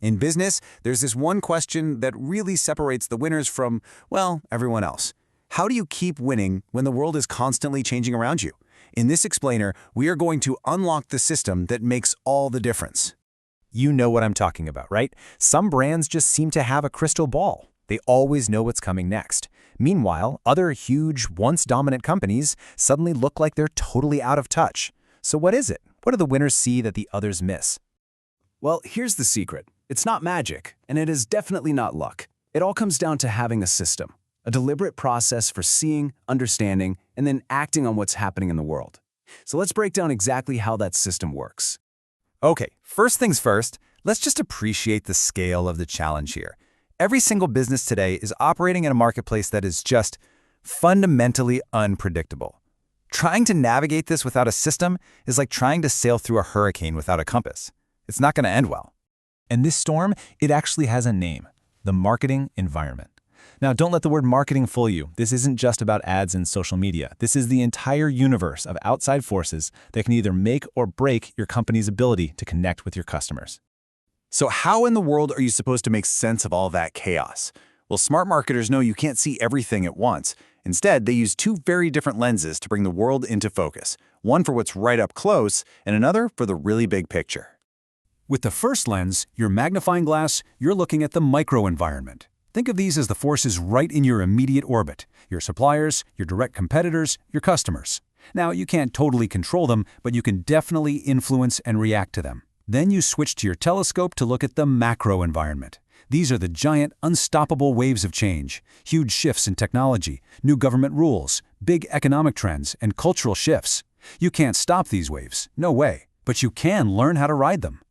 In business, there's this one question that really separates the winners from, well, everyone else. How do you keep winning when the world is constantly changing around you? In this explainer, we are going to unlock the system that makes all the difference. You know what I'm talking about, right? Some brands just seem to have a crystal ball. They always know what's coming next. Meanwhile, other huge, once dominant companies suddenly look like they're totally out of touch. So what is it? What do the winners see that the others miss? Well, here's the secret. It's not magic, and it is definitely not luck. It all comes down to having a system, a deliberate process for seeing, understanding, and then acting on what's happening in the world. So let's break down exactly how that system works. Okay, first things first, let's just appreciate the scale of the challenge here. Every single business today is operating in a marketplace that is just fundamentally unpredictable. Trying to navigate this without a system is like trying to sail through a hurricane without a compass. It's not going to end well. And this storm, it actually has a name: the marketing environment. Now, don't let the word marketing fool you. This isn't just about ads and social media. This is the entire universe of outside forces that can either make or break your company's ability to connect with your customers. So how in the world are you supposed to make sense of all that chaos? Well, smart marketers know you can't see everything at once. Instead, they use two very different lenses to bring the world into focus. One for what's right up close, and another for the really big picture. With the first lens, your magnifying glass, you're looking at the microenvironment. Think of these as the forces right in your immediate orbit: your suppliers, your direct competitors, your customers. Now, you can't totally control them, but you can definitely influence and react to them. Then you switch to your telescope to look at the macro environment. These are the giant, unstoppable waves of change, huge shifts in technology, new government rules, big economic trends, and cultural shifts. You can't stop these waves, no way, but you can learn how to ride them.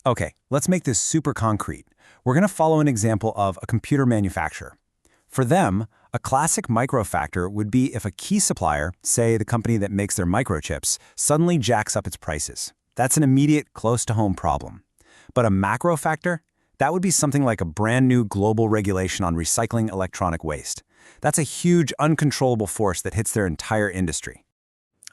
Okay, let's make this super concrete. We're going to follow an example of a computer manufacturer. For them, a classic microfactor would be if a key supplier, say the company that makes their microchips, suddenly jacks up its prices. That's an immediate, close-to-home problem. But a macro factor? That would be something like a brand new global regulation on recycling electronic waste. That's a huge, uncontrollable force that hits their entire industry.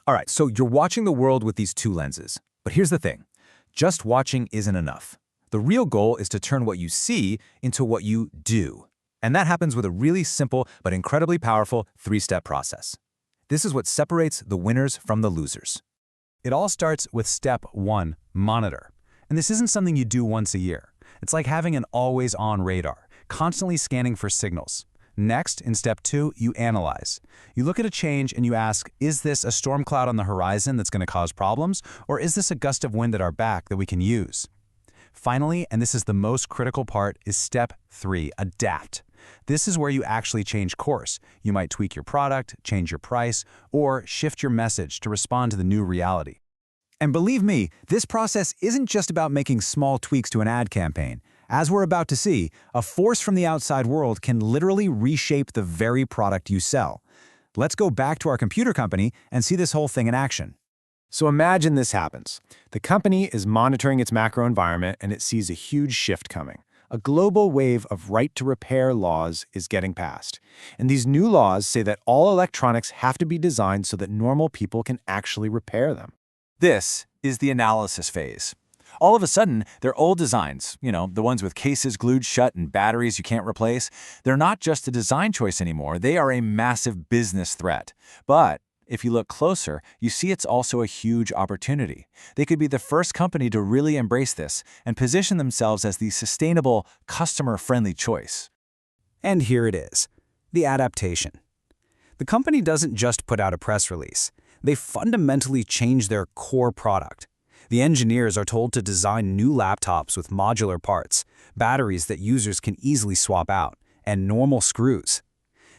All right, so you're watching the world with these two lenses. But here's the thing. Just watching isn't enough. The real goal is to turn what you see into what you do. And that happens with a really simple but incredibly powerful three-step process. This is what separates the winners from the losers. It all starts with step 1, monitor. And this isn't something you do once a year. It's like having an always-on radar, constantly scanning for signals. Next, in step 2, you analyze. You look at a change and you ask, is this a storm cloud on the horizon that's going to cause problems, or is this a gust of wind at our back that we can use? Finally, and this is the most critical part, is step 3, adapt. This is where you actually change course. You might tweak your product, change your price, or shift your message to respond to the new reality. And believe me, this process isn't just about making small tweaks to an ad campaign. As we're about to see, a force from the outside world can literally reshape the very product you sell. Let's go back to our computer company and see this whole thing in action. So imagine this happens. The company is monitoring its macro environment and it sees a huge shift coming. A global wave of right-to-repair laws is getting passed. And these new laws say that all electronics have to be designed so that normal people can actually repair them. This is the analysis phase. All of a sudden, their old designs, the ones with cases glued shut and batteries you can't replace, they're not just a design choice anymore, they are a massive business threat. But if you look closer, you see it's also a huge opportunity. They could be the first company to really embrace this and position themselves as the sustainable, customer-friendly choice. And here it is, the adaptation. The company doesn't just put out a press release. They fundamentally change their core product. The engineers are told to design new laptops with modular parts, batteries that users can easily swap out, and normal screws.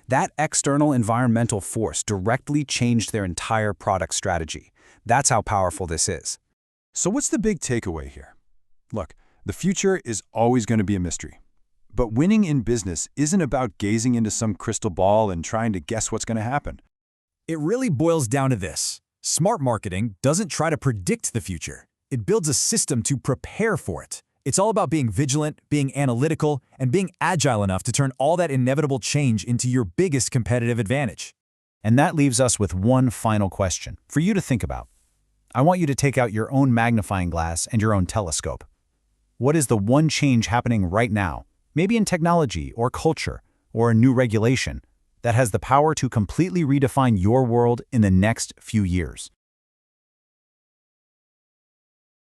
That external environmental force directly changed their entire product strategy. That's how powerful this is. So what's the big takeaway here? Look, the future is always going to be a mystery. But winning in business isn't about gazing into some crystal ball and trying to guess what's going to happen. It really boils down to this. Smart marketing doesn't try to predict the future. It builds a system to prepare for it. It's all about being vigilant, being analytical, and being agile enough to turn all that inevitable change into your biggest competitive advantage. And that leaves us with one final question for you to think about. I want you to take out your own magnifying glass and your own telescope. What is the one change happening right now, maybe in technology or culture or a new regulation, that has the power to completely redefine your world in the next few years?